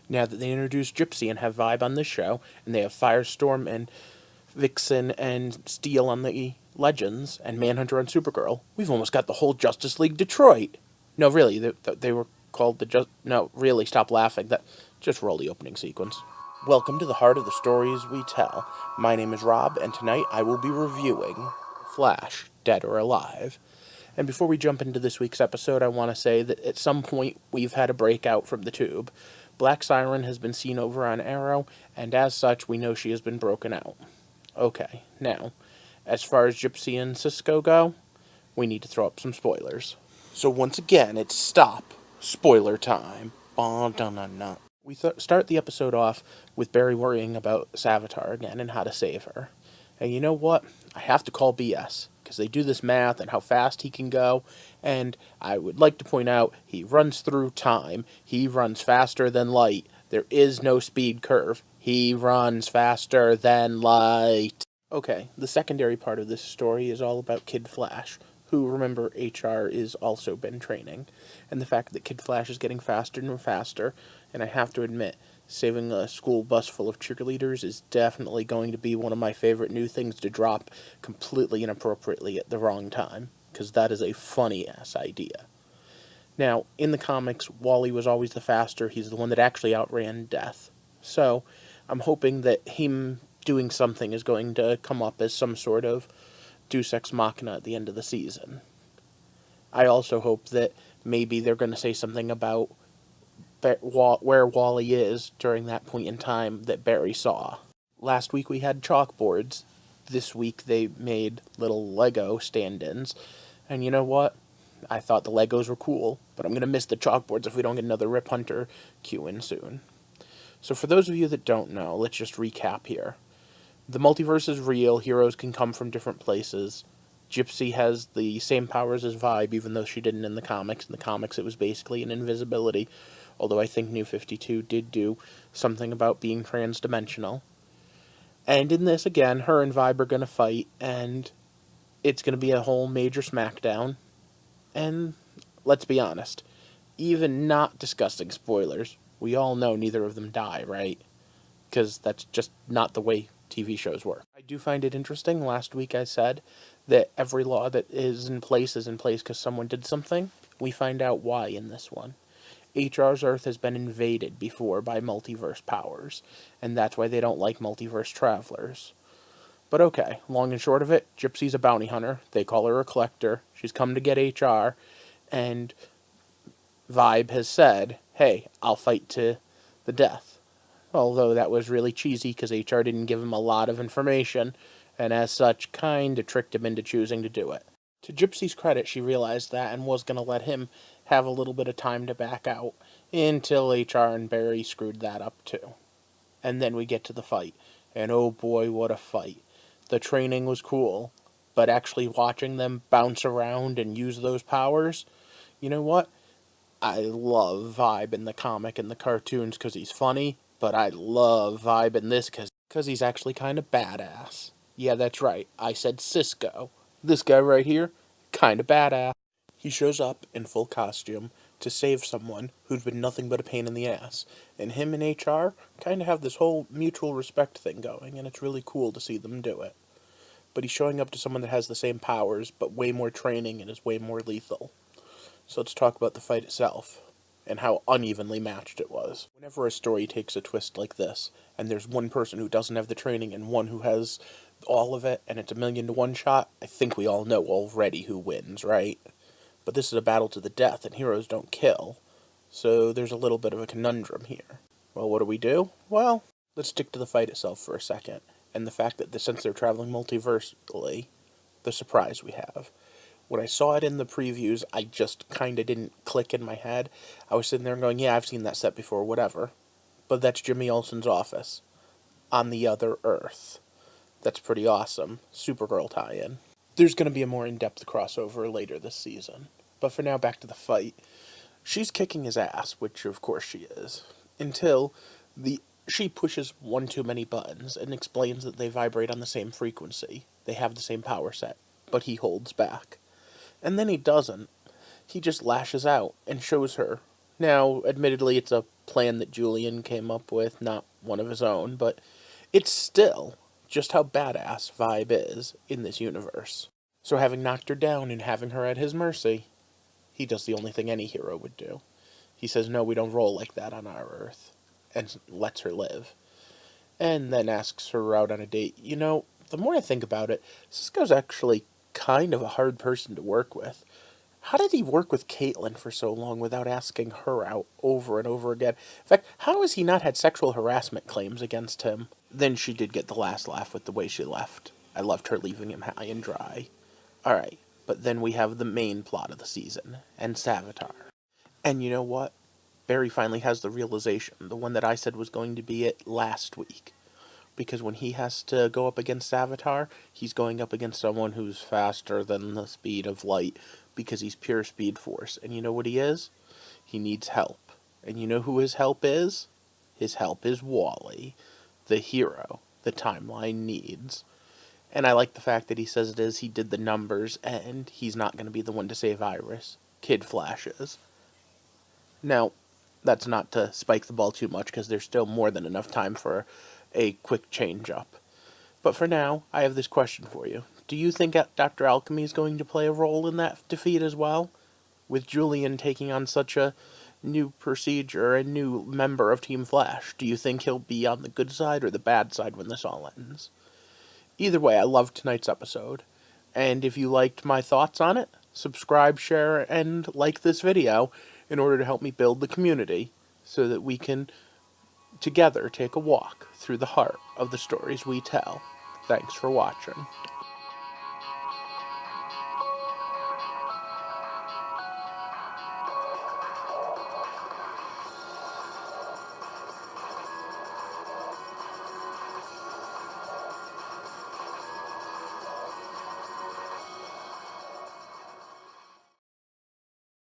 Now that they introduced Gypsy and have Vibe on this show, and they have Firestorm and Vixen and Steel on the Legends, and Manhunter on Supergirl, we've almost got the whole Justice League Detroit. No, really, they were called the Just. No, really, stop laughing. That just roll the opening sequence. Welcome to the heart of the stories we tell. My name is Rob, and tonight I will be reviewing Flash, Dead or Alive. And before we jump into this week's episode, I want to say that at some point we've had a breakout from the tube. Black Siren has been seen over on Arrow, and as such, we know she has been broken out. Okay, now, as far as Gypsy and Cisco go, we need to throw up some spoilers. So once again, it's stop. Spoiler time. We start the episode off with Barry worrying about Savitar again and how to save her. And you know what? I have to call BS, because they do this math and how fast he can go, and I would like to point out he runs through time. He runs faster than light. There is no speed curve. He runs faster than light. Okay, the secondary part of this story is all about Kid Flash, who, remember, HR is also been training, and the fact that Kid Flash is getting faster and faster, and I have to admit, saving a school bus full of cheerleaders is definitely going to be one of my favorite new things to drop completely inappropriately at the wrong time, because that is a funny-ass idea. Now, in the comics, Wally was always the faster. He's the one that actually outran Death. So, I'm hoping that him doing something is going to come up as some sort of Deus Ex Machina at the end of the season. I also hope that maybe they're going to say something about where Wally is during that point in time that Barry saw. Last week we had chalkboards. This week they made little Lego stand-ins. And you know what? I thought the Legos were cool, but I'm going to miss the chalkboards if we don't get another Rip Hunter cue in soon. So for those of you that don't know, let's just recap here. The multiverse is real, heroes can come from different places. Gypsy has the same powers as Vibe, even though she didn't in the comics. In the comics it was basically an invisibility, although I think New 52 did do something about being trans-dimensional. And in this, again, her and Vibe are going to fight, and it's going to be a whole major smackdown. And let's be honest, even not discussing spoilers, we all know neither of them die, right? Because that's just not the way TV shows work. I do find it interesting. Last week I said that every law that is in place because someone did something. We find out why in this one. HR's Earth has been invaded before by multiverse powers, and that's why they don't like multiverse travelers. But okay, long and short of it, Gypsy's a bounty hunter. They call her a collector. She's come to get HR, and Vibe has said, hey, I'll fight to the death. Although that was really cheesy because HR didn't give him a lot of information, and as such, kinda tricked him into choosing to do it. To Gypsy's credit, she realized that and was going to let him have a little bit of time to back out until HR and Barry screwed that up too. And then we get to the fight, and oh boy, what a fight. The training was cool, but actually watching them bounce around and use those powers, you know what? I love Vibe in the comic and the cartoons because he's funny, but I love Vibe in this because he's actually kind of badass. Yeah, that's right, I said Cisco. This guy right here, kind of badass. He shows up in full costume to save someone who's been nothing but a pain in the ass. And him and HR kind of have this whole mutual respect thing going, and it's really cool to see them do it. But he's showing up to someone that has the same powers, but way more training and is way more lethal. So let's talk about the fight itself, and how unevenly matched it was. Whenever a story takes a twist like this, and there's one person who doesn't have the training and one who has all of it, and it's 1,000,000 to 1 shot, I think we all know already who wins, right? But this is a battle to the death, and heroes don't kill, so there's a little bit of a conundrum here. Well, what do? Well, let's stick to the fight itself for a second, and the fact that since they're traveling multiversally, the surprise we have. When I saw it in the previews, I just kinda didn't click in my head. I was sitting there going, yeah, I've seen that set before, whatever. But that's Jimmy Olsen's office, on the other Earth. That's pretty awesome. Supergirl tie-in. There's going to be a more in-depth crossover later this season. But for now, back to the fight. She's kicking his ass, which of course she is, until she pushes one too many buttons and explains that they vibrate on the same frequency. They have the same power set, but he holds back. And then he doesn't. He just lashes out and shows her. Now, admittedly, it's a plan that Julian came up with, not one of his own, but it's still just how badass Vibe is in this universe. So having knocked her down and having her at his mercy, he does the only thing any hero would do. He says, no, we don't roll like that on our Earth, and lets her live. And then asks her out on a date. You know, the more I think about it, Cisco's actually kind of a hard person to work with. How did he work with Caitlin for so long without asking her out over and over again? In fact, how has he not had sexual harassment claims against him? Then she did get the last laugh with the way she left. I loved her leaving him high and dry. Alright, but then we have the main plot of the season, and Savitar. And you know what? Barry finally has the realization, the one that I said was going to be it last week. Because when he has to go up against Savitar, he's going up against someone who's faster than the speed of light, because he's pure Speed Force. And you know what he is? He needs help. And you know who his help is? His help is Wally, the hero the timeline needs. And I like the fact that he says it is, he did the numbers, and he's not going to be the one to save Iris. Kid Flash is. Now, that's not to spike the ball too much, because there's still more than enough time for a quick change-up. But for now, I have this question for you. Do you think Dr. Alchemy is going to play a role in that defeat as well? With Julian taking on such a new procedure, a new member of Team Flash, do you think he'll be on the good side or the bad side when this all ends? Either way, I loved tonight's episode. And if you liked my thoughts on it, subscribe, share, and like this video in order to help me build the community so that we can together take a walk through the heart of the stories we tell. Thanks for watching.